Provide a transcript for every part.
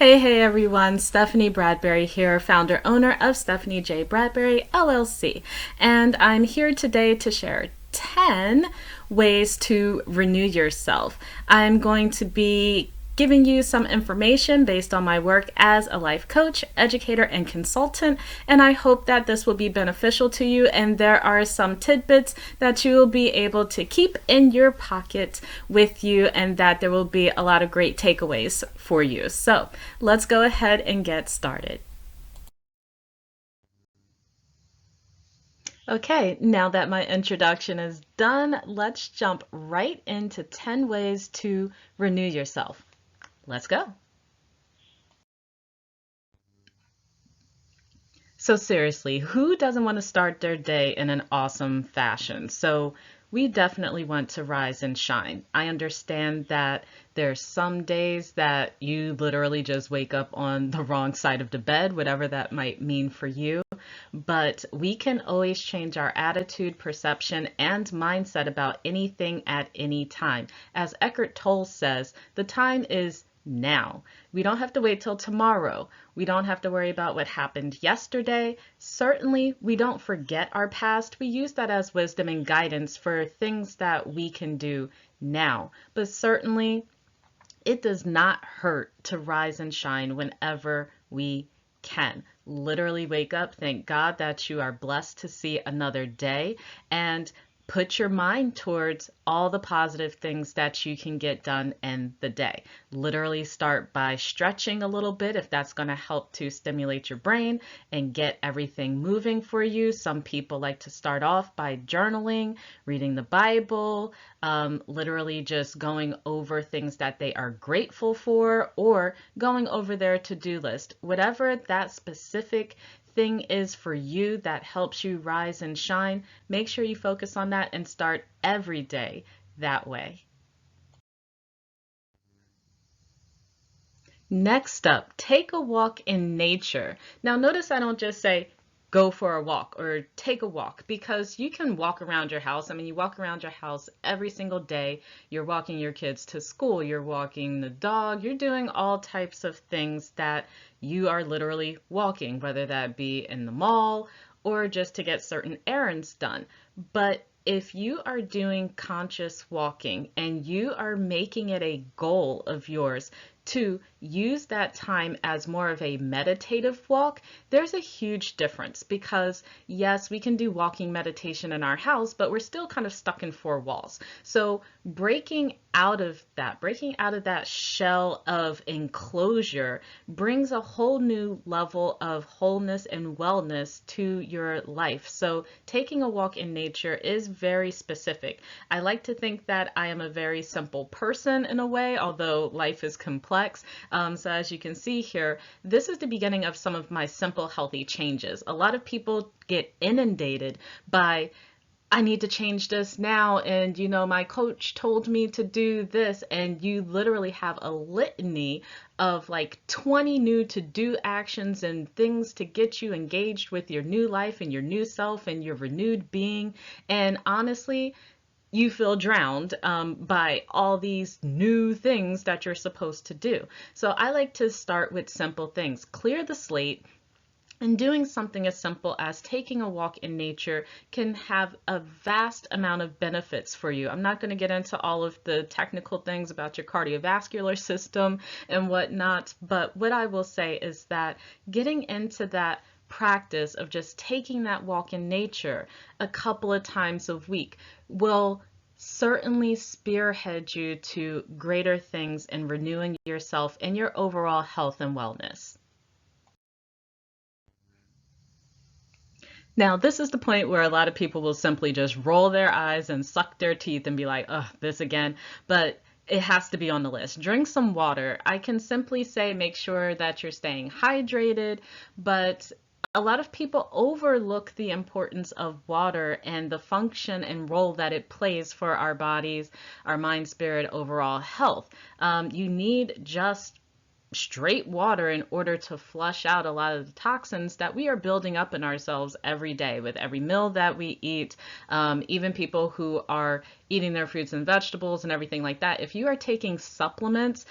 Hey everyone, Stephanie Bradbury here, founder owner of Stephanie J. Bradbury LLC. And I'm here today to share 10 ways to renew yourself. I'm going to be giving you some information based on my work as a life coach, educator, and consultant. And I hope that this will be beneficial to you. And there are some tidbits that you will be able to keep in your pocket with you, and that there will be a lot of great takeaways for you. So let's go ahead and get started. Okay, now that my introduction is done, let's jump right into 10 ways to renew yourself. Let's go. So seriously, who doesn't want to start their day in an awesome fashion? So we definitely want to rise and shine. I understand that there's some days that you literally just wake up on the wrong side of the bed, whatever that might mean for you. But we can always change our attitude, perception, and mindset about anything at any time. As Eckhart Tolle says, the time is now. We don't have to wait till tomorrow. We don't have to worry about what happened yesterday. Certainly, we don't forget our past. We use that as wisdom and guidance for things that we can do now. But certainly, it does not hurt to rise and shine whenever we can. Literally wake up, thank God that you are blessed to see another day, and put your mind towards all the positive things that you can get done in the day. Literally start by stretching a little bit if that's going to help to stimulate your brain and get everything moving for you. Some people like to start off by journaling, reading the Bible, literally just going over things that they are grateful for, or going over their to-do list. Whatever that specific thing is for you that helps you rise and shine, make sure you focus on that and start every day that way. Next up, take a walk in nature. Now, notice I don't just say go for a walk or take a walk, because you can walk around your house. I mean, you walk around your house every single day. You're walking your kids to school, you're walking the dog, you're doing all types of things that you are literally walking, whether that be in the mall or just to get certain errands done. But if you are doing conscious walking and you are making it a goal of yours to use that time as more of a meditative walk, there's a huge difference, because yes, we can do walking meditation in our house, but we're still kind of stuck in four walls. So breaking out of that shell of enclosure brings a whole new level of wholeness and wellness to your life. So taking a walk in nature is very specific. I like to think that I am a very simple person in a way, although life is complex. So as you can see here, this is the beginning of some of my simple healthy changes. A lot of people get inundated by, I need to change this now, and my coach told me to do this, and you literally have a litany of like 20 new to-do actions and things to get you engaged with your new life and your new self and your renewed being. And honestly, you feel drowned by all these new things that you're supposed to do. So I like to start with simple things. Clear the slate. And doing something as simple as taking a walk in nature can have a vast amount of benefits for you. I'm not going to get into all of the technical things about your cardiovascular system and whatnot, but what I will say is that getting into that practice of just taking that walk in nature a couple of times a week will certainly spearhead you to greater things in renewing yourself and your overall health and wellness. Now, this is the point where a lot of people will simply just roll their eyes and suck their teeth and be like, oh, this again. But it has to be on the list. Drink some water. I can simply say make sure that you're staying hydrated, but a lot of people overlook the importance of water and the function and role that it plays for our bodies, our mind, spirit, overall health. You need just straight water in order to flush out a lot of the toxins that we are building up in ourselves every day with every meal that we eat. Even people who are eating their fruits and vegetables and everything like that, if you are taking supplements,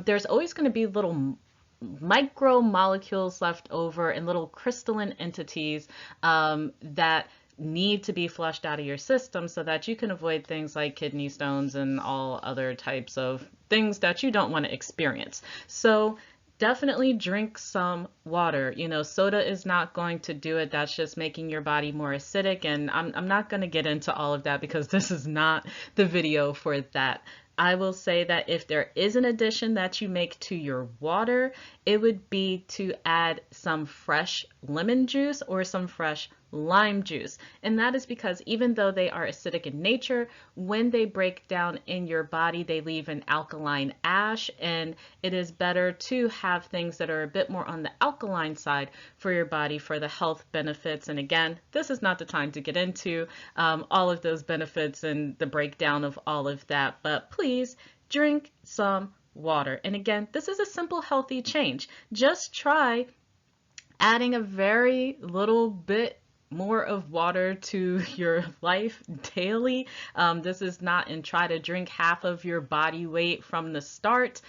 there's always going to be little micromolecules left over and little crystalline entities that need to be flushed out of your system so that you can avoid things like kidney stones and all other types of things that you don't want to experience. So definitely drink some water. You know, soda is not going to do it. That's just making your body more acidic. And I'm not going to get into all of that because this is not the video for that. I will say that if there is an addition that you make to your water, it would be to add some fresh lemon juice or some fresh lime juice. And that is because even though they are acidic in nature, when they break down in your body, they leave an alkaline ash, and it is better to have things that are a bit more on the alkaline side for your body for the health benefits. And again, this is not the time to get into all of those benefits and the breakdown of all of that, but please drink some water. And again, this is a simple, healthy change. Just try adding a very little bit more of water to your life daily. This is not and try to drink half of your body weight from the start.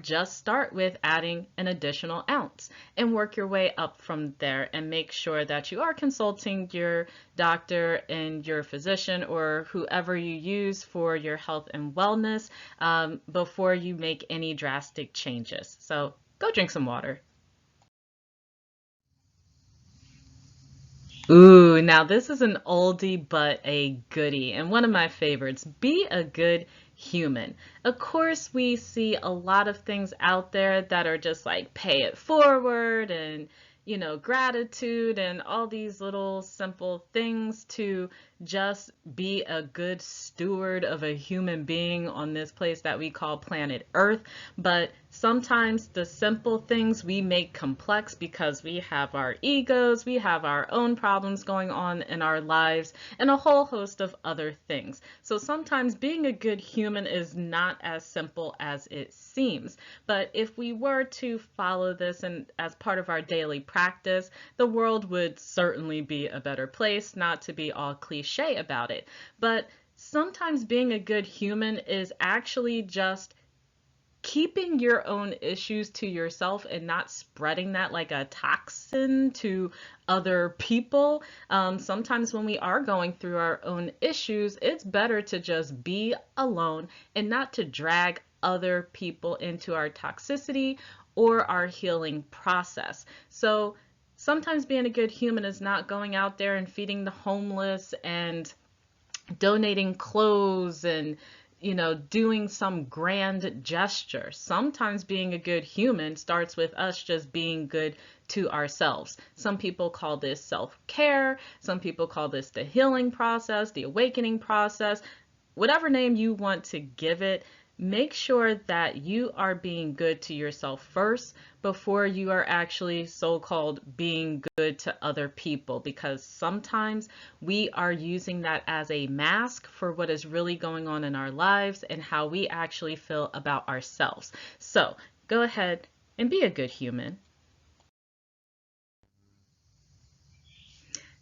Just start with adding an additional ounce and work your way up from there, and make sure that you are consulting your doctor and your physician or whoever you use for your health and wellness before you make any drastic changes. So go drink some water. Ooh, now this is an oldie but a goodie, and one of my favorites. Be a good human. Of course, we see a lot of things out there that are just like pay it forward and, you know, gratitude and all these little simple things to just be a good steward of a human being on this place that we call planet Earth. But sometimes the simple things we make complex because we have our egos, we have our own problems going on in our lives, and a whole host of other things. So sometimes being a good human is not as simple as it seems. But if we were to follow this and as part of our daily practice, the world would certainly be a better place, not to be all cliche about it. But sometimes being a good human is actually just keeping your own issues to yourself and not spreading that like a toxin to other people. Sometimes when we are going through our own issues, it's better to just be alone and not to drag other people into our toxicity or our healing process. So sometimes being a good human is not going out there and feeding the homeless and donating clothes and, you know, doing some grand gesture. Sometimes being a good human starts with us just being good to ourselves. Some people call this self-care. Some people call this the healing process, the awakening process, whatever name you want to give it. Make sure that you are being good to yourself first before you are actually so-called being good to other people, because sometimes we are using that as a mask for what is really going on in our lives and how we actually feel about ourselves. So go ahead and be a good human.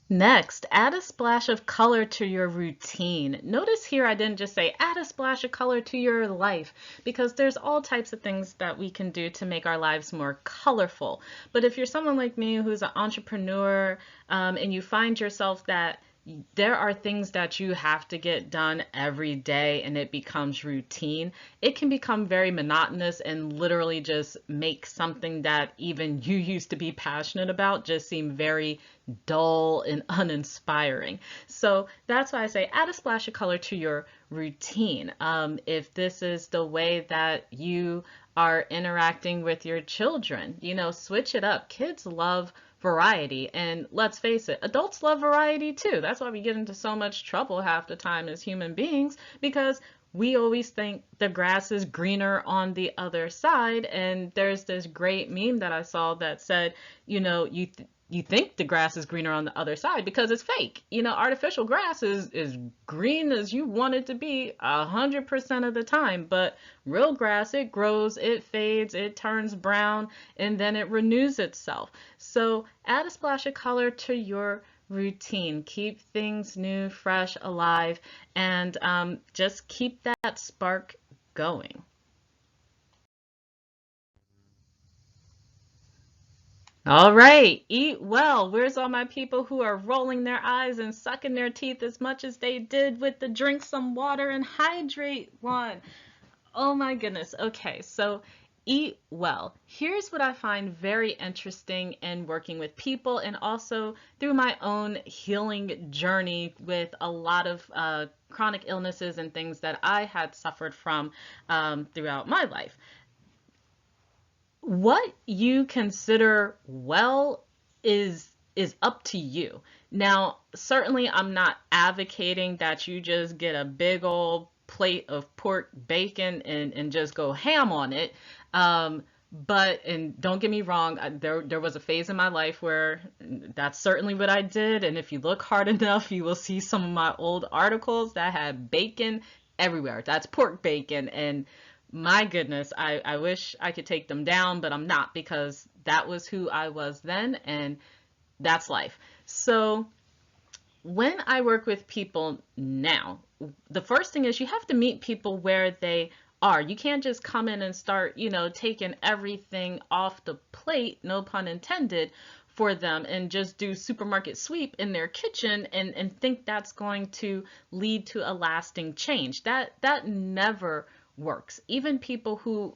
Next, add a splash of color to your routine. Notice here I didn't just say add a splash of color to your life, because there's all types of things that we can do to make our lives more colorful. But if you're someone like me who's an entrepreneur and you find yourself that there are things that you have to get done every day and it becomes routine, it can become very monotonous and literally just make something that even you used to be passionate about just seem very dull and uninspiring. So that's why I say add a splash of color to your routine. If this is the way that you are interacting with your children, you know, switch it up. Kids love variety, and let's face it, adults love variety too. That's why we get into so much trouble half the time as human beings, because we always think the grass is greener on the other side. And there's this great meme that I saw that said, you know, you think the grass is greener on the other side because it's fake. You know, artificial grass is green as you want it to be 100% of the time, but real grass, it grows, it fades, it turns brown, and then it renews itself. So add a splash of color to your routine. Keep things new, fresh, alive, and just keep that spark going. All right, eat well. Where's all my people who are rolling their eyes and sucking their teeth as much as they did with the drink some water and hydrate one? Oh my goodness. Okay, so eat well. Here's what I find very interesting in working with people and also through my own healing journey with a lot of chronic illnesses and things that I had suffered from throughout my life. What you consider well is up to you. Now, certainly I'm not advocating that you just get a big old plate of pork bacon and just go ham on it. But and don't get me wrong, there was a phase in my life where that's certainly what I did. And if you look hard enough, you will see some of my old articles that had bacon everywhere. That's pork bacon, and my goodness, I wish I could take them down, but I'm not because that was who I was then, and that's life. So when I work with people now, the first thing is you have to meet people where they are. You can't just come in and start, taking everything off the plate, no pun intended, for them and just do supermarket sweep in their kitchen and think that's going to lead to a lasting change. That never works. Even people who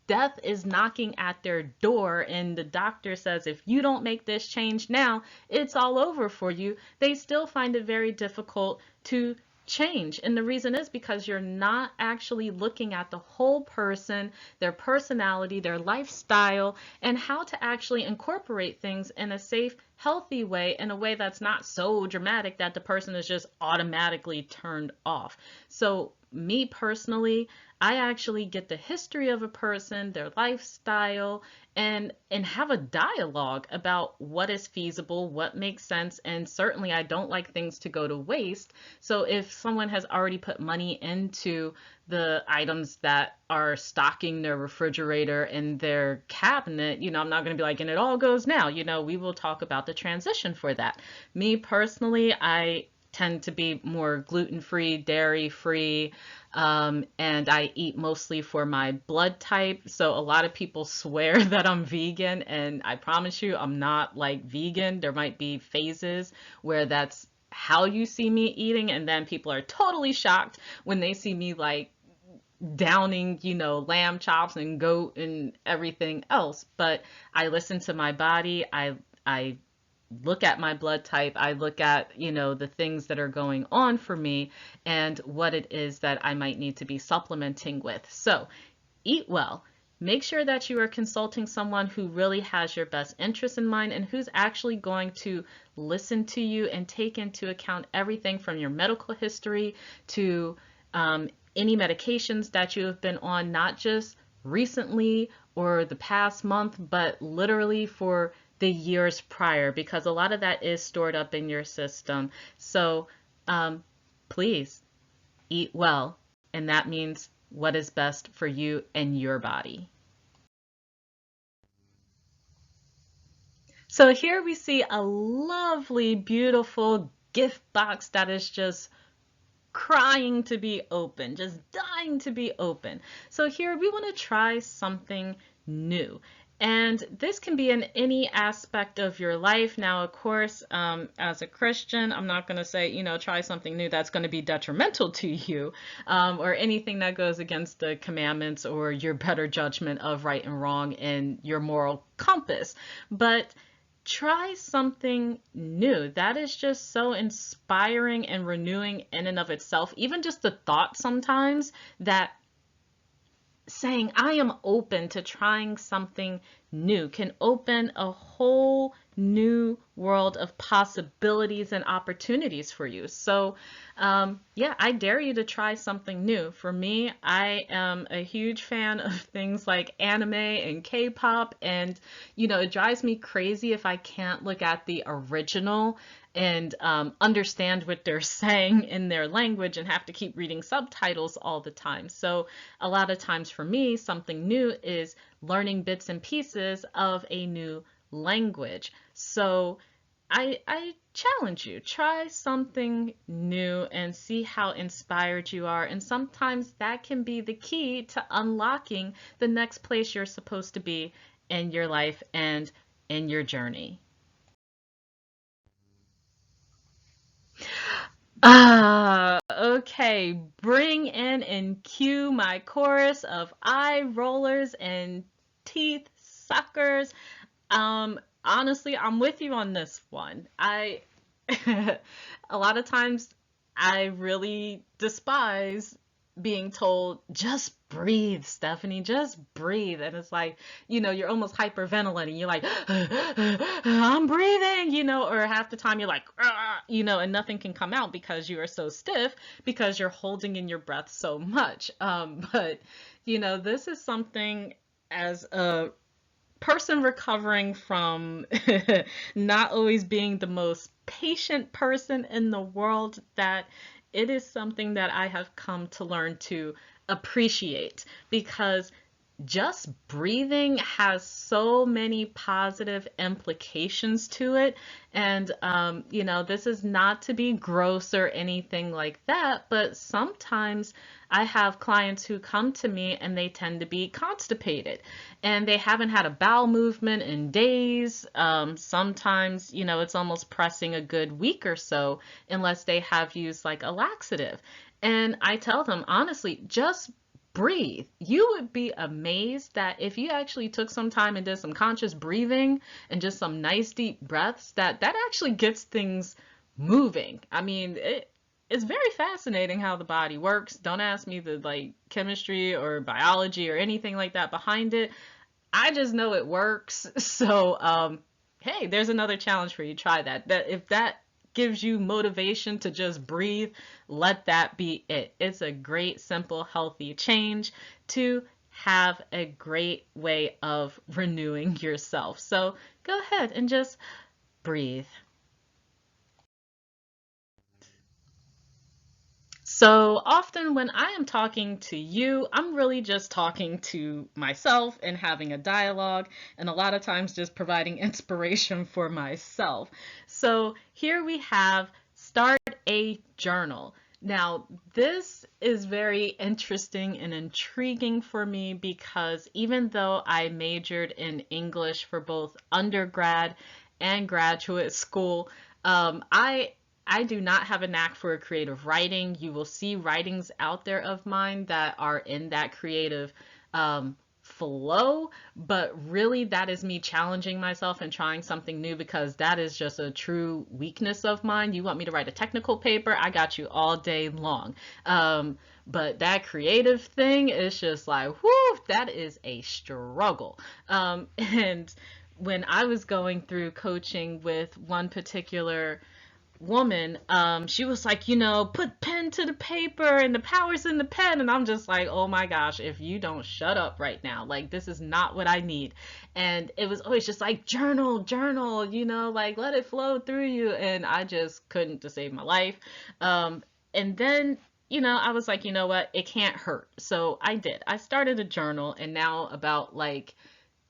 death is knocking at their door and the doctor says if you don't make this change now it's all over for you, they still find it very difficult to change. And the reason is because you're not actually looking at the whole person, their personality, their lifestyle, and how to actually incorporate things in a safe, healthy way, in a way that's not so dramatic that the person is just automatically turned off. So me personally, I actually get the history of a person, their lifestyle, and have a dialogue about what is feasible, what makes sense, and certainly I don't like things to go to waste. So if someone has already put money into the items that are stocking their refrigerator and their cabinet, I'm not going to be like, and it all goes now. We will talk about the transition for that. Me personally, I tend to be more gluten-free, dairy-free, and I eat mostly for my blood type. So a lot of people swear that I'm vegan, and I promise you, I'm not like vegan. There might be phases where that's how you see me eating, and then people are totally shocked when they see me like downing, lamb chops and goat and everything else. But I listen to my body. I look at my blood type, I look at, the things that are going on for me and what it is that I might need to be supplementing with. So eat well. Make sure that you are consulting someone who really has your best interest in mind and who's actually going to listen to you and take into account everything from your medical history to any medications that you have been on, not just recently or the past month, but literally for the years prior, because a lot of that is stored up in your system. So please eat well, and that means what is best for you and your body. So here we see a lovely, beautiful gift box that is just crying to be open, just dying to be open. So here we want to try something new. And this can be in any aspect of your life. Now, of course, as a Christian, I'm not going to say, try something new that's going to be detrimental to you, or anything that goes against the commandments or your better judgment of right and wrong and your moral compass. But try something new. That is just so inspiring and renewing in and of itself. Even just the thought sometimes that saying I am open to trying something new can open a whole new world of possibilities and opportunities for you. So yeah, I dare you to try something new. For me, I am a huge fan of things like anime and K-pop, and it drives me crazy if I can't look at the original and understand what they're saying in their language and have to keep reading subtitles all the time. So a lot of times for me, something new is learning bits and pieces of a new language. So I challenge you, try something new and see how inspired you are. And sometimes that can be the key to unlocking the next place you're supposed to be in your life and in your journey. Okay. Bring in and cue my chorus of eye rollers and teeth suckers. Honestly, I'm with you on this one. A lot of times I really despise being told, just breathe, Stephanie, just breathe. And it's like, you're almost hyperventilating. You're like, I'm breathing, or half the time you're like, and nothing can come out because you are so stiff because you're holding in your breath so much. But, this is something as a person recovering from not always being the most patient person in the world, that it is something that I have come to learn to appreciate, because just breathing has so many positive implications to it. And, this is not to be gross or anything like that, but sometimes I have clients who come to me and they tend to be constipated and they haven't had a bowel movement in days. Sometimes, it's almost pressing a good week or so unless they have used like a laxative. And I tell them, honestly, just breathe. You would be amazed that if you actually took some time and did some conscious breathing and just some nice deep breaths, that actually gets things moving. I mean, it's very fascinating how the body works. Don't ask me the like chemistry or biology or anything like that behind it. I just know it works. So, hey, there's another challenge for you. Try that. That if that gives you motivation to just breathe, let that be it. It's a great, simple, healthy change to have a great way of renewing yourself. So go ahead and just breathe. So often when I am talking to you, I'm really just talking to myself and having a dialogue, and a lot of times just providing inspiration for myself. So here we have start a journal. Now, this is very interesting and intriguing for me because even though I majored in English for both undergrad and graduate school, I do not have a knack for creative writing. You will see writings out there of mine that are in that creative flow, but really that is me challenging myself and trying something new because that is just a true weakness of mine. You want me to write a technical paper? I got you all day long. But that creative thing is just like, whoo, that is a struggle. And when I was going through coaching with one particular woman, she was like, put pen to the paper and the power's in the pen. And I'm just like, oh my gosh, if you don't shut up right now, like this is not what I need. And it was always just like, journal, journal, like let it flow through you. And I just couldn't to save my life. And then, I was like, you know what, it can't hurt. So I did. I started a journal, and now about like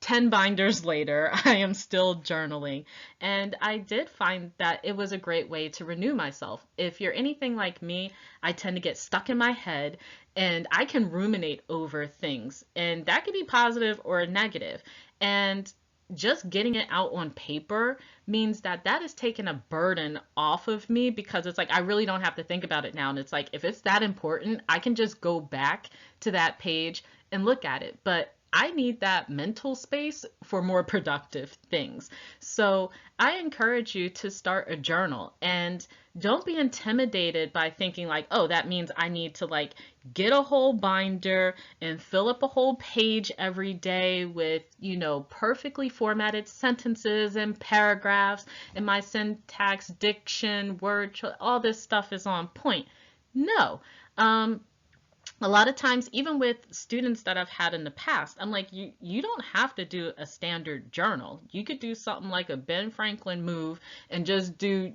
10 binders later, I am still journaling. And I did find that it was a great way to renew myself. If you're anything like me, I tend to get stuck in my head and I can ruminate over things. And that can be positive or negative. And just getting it out on paper means that that is taking a burden off of me because it's like I really don't have to think about it now. And it's like if it's that important, I can just go back to that page and look at it. But I need that mental space for more productive things. So I encourage you to start a journal, and don't be intimidated by thinking like, oh, that means I need to like get a whole binder and fill up a whole page every day with, perfectly formatted sentences and paragraphs, and my syntax, diction, all this stuff is on point. No. A lot of times, even with students that I've had in the past, I'm like, you don't have to do a standard journal. You could do something like a Ben Franklin move and just do,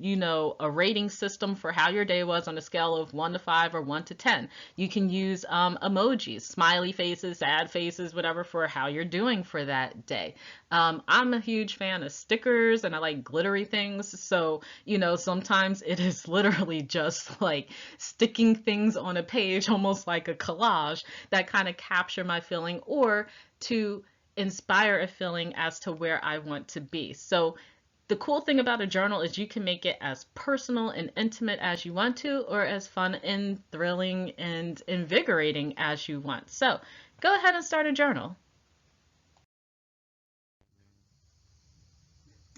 a rating system for how your day was on a scale of 1 to 5 or 1 to 10. You can use emojis, smiley faces, sad faces, whatever, for how you're doing for that day. I'm a huge fan of stickers and I like glittery things. So, sometimes it is literally just like sticking things on a page, almost like a collage that kind of capture my feeling, or to inspire a feeling as to where I want to be. So the cool thing about a journal is you can make it as personal and intimate as you want to, or as fun and thrilling and invigorating as you want. So go ahead and start a journal.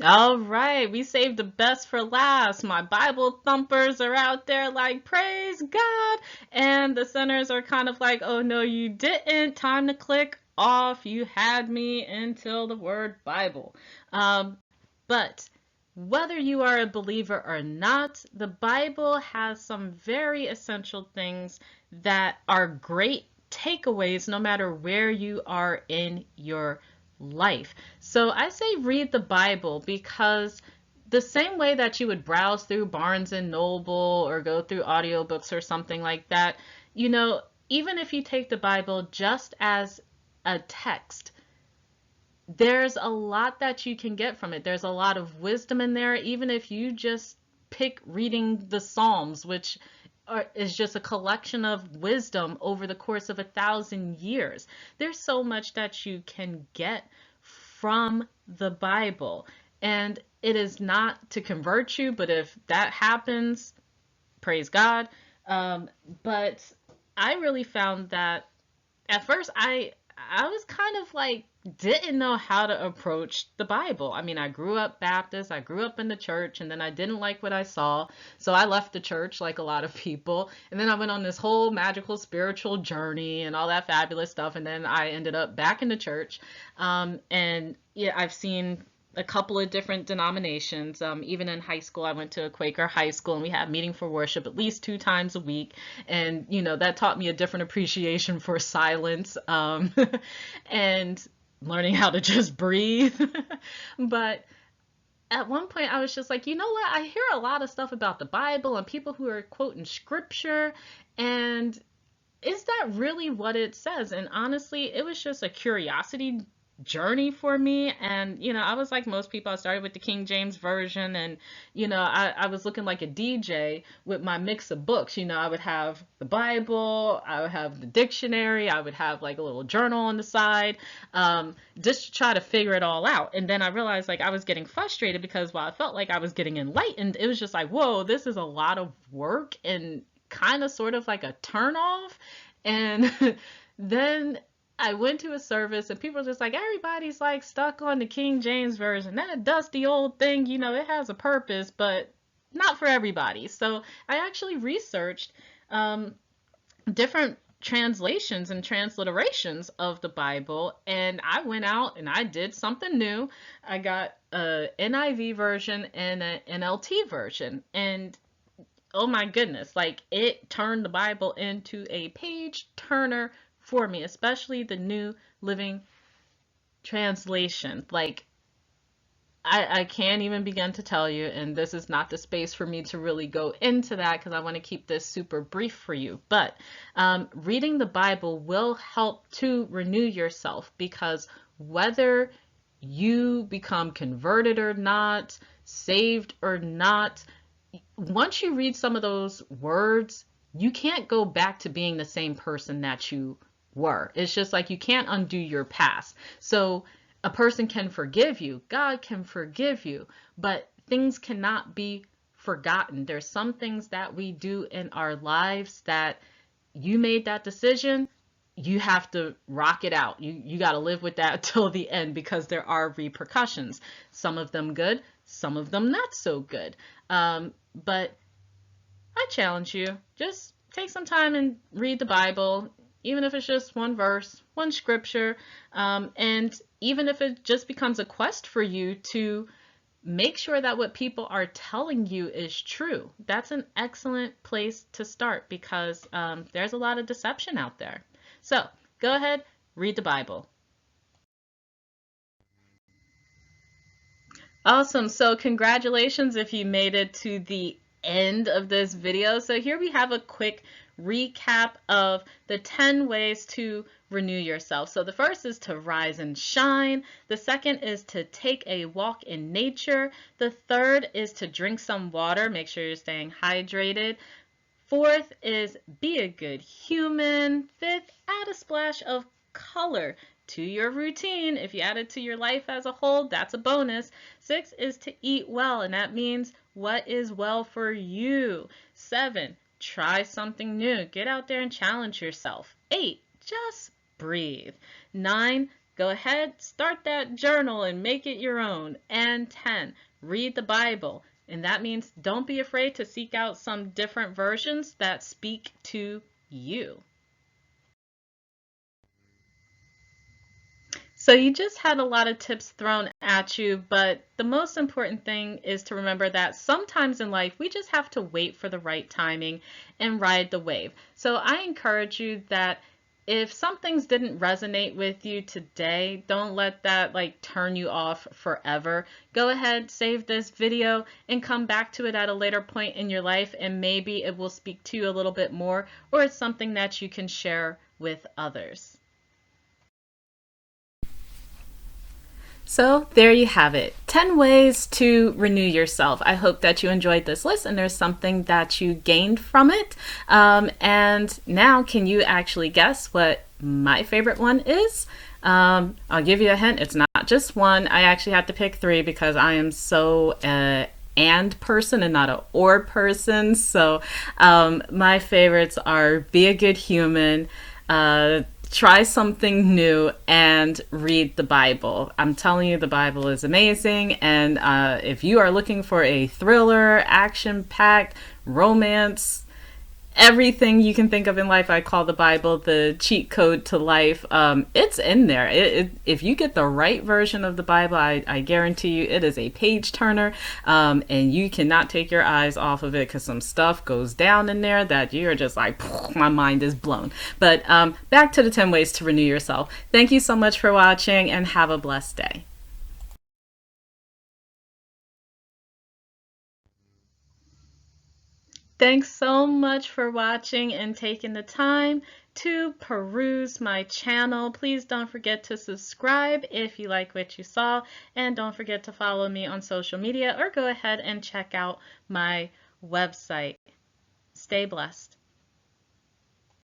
All right, we saved the best for last. My Bible thumpers are out there like, praise God. And the sinners are kind of like, oh no, you didn't. Time to click off. You had me until the word Bible. But whether you are a believer or not, the Bible has some very essential things that are great takeaways no matter where you are in your life. So I say read the Bible because the same way that you would browse through Barnes and Noble or go through audiobooks or something like that, you know, even if you take the Bible just as a text, there's a lot that you can get from it. There's a lot of wisdom in there, even if you just pick reading the Psalms, which is just a collection of wisdom over the course of 1,000 years. There's so much that you can get from the Bible. And it is not to convert you, but if that happens, praise God. But I really found that at first I was kind of like didn't know how to approach the Bible. I mean, I grew up Baptist, I grew up in the church, and then I didn't like what I saw, so I left the church like a lot of people. And then I went on this whole magical spiritual journey and all that fabulous stuff, and then I ended up back in the church. And yeah, I've seen a couple of different denominations. Even in high school, I went to a Quaker high school and we had meeting for worship at least 2 times a week. And, you know, that taught me a different appreciation for silence and learning how to just breathe. But at one point, I was just like, you know what? I hear a lot of stuff about the Bible and people who are quoting scripture. And is that really what it says? And honestly, it was just a curiosity journey for me. And you know, I was like most people, I started with the King James version. And you know, I was looking like a DJ with my mix of books. You know, I would have the Bible, I would have the dictionary, I would have like a little journal on the side, just to try to figure it all out. And then I realized like I was getting frustrated because while I felt like I was getting enlightened, it was just like, whoa, this is a lot of work and kind of sort of like a turn off. And then I went to a service and people were just like, everybody's like stuck on the King James version. That dusty old thing, you know, it has a purpose, but not for everybody. So I actually researched different translations and transliterations of the Bible, and I went out and I did something new. I got a NIV version and an NLT version, and oh my goodness, like it turned the Bible into a page turner for me, especially the New Living Translation. Like, I can't even begin to tell you, and this is not the space for me to really go into that because I want to keep this super brief for you. But reading the Bible will help to renew yourself because whether you become converted or not, saved or not, once you read some of those words, you can't go back to being the same person that you were. It's just like you can't undo your past. So a person can forgive you, God can forgive you, but things cannot be forgotten. There's some things that we do in our lives that you made that decision, you have to rock it out. You got to live with that till the end because there are repercussions. Some of them good, some of them not so good. But I challenge you, just take some time and read the Bible, even if it's just one verse, one scripture, and even if it just becomes a quest for you to make sure that what people are telling you is true. That's an excellent place to start because there's a lot of deception out there. So go ahead, read the Bible. Awesome. So congratulations if you made it to the end of this video. So here we have a quick recap of the 10 ways to renew yourself. So the first is to rise and shine. The second is to take a walk in nature. The third is to drink some water. Make sure you're staying hydrated. Fourth is be a good human. Fifth, add a splash of color to your routine. If you add it to your life as a whole, that's a bonus. 6 is to eat well, and that means what is well for you. 7, try something new. Get out there and challenge yourself. 8, just breathe. 9, go ahead, start that journal and make it your own. And 10, read the Bible. And that means don't be afraid to seek out some different versions that speak to you. So you just had a lot of tips thrown at you, but the most important thing is to remember that sometimes in life we just have to wait for the right timing and ride the wave. So I encourage you that if some things didn't resonate with you today, don't let that turn you off forever. Go ahead, save this video and come back to it at a later point in your life, and maybe it will speak to you a little bit more, or it's something that you can share with others. So there you have it, 10 ways to renew yourself. I hope that you enjoyed this list and there's something that you gained from it. And now, can you actually guess what my favorite one is? I'll give you a hint. It's not just one. I actually had to pick 3 because I am so and person and not a or person. So my favorites are be a good human, try something new, and read the Bible. I'm telling you, the Bible is amazing. And if you are looking for a thriller, action-packed, romance, everything you can think of in life, I call the Bible the cheat code to life. It's in there. If you get the right version of the Bible, I guarantee you it is a page turner, and you cannot take your eyes off of it, because some stuff goes down in there that you're just like, my mind is blown. But back to the 10 ways to renew yourself. Thank you so much for watching, and have a blessed day. Thanks so much for watching and taking the time to peruse my channel. Please don't forget to subscribe if you like what you saw, and don't forget to follow me on social media, or go ahead and check out my website. Stay blessed.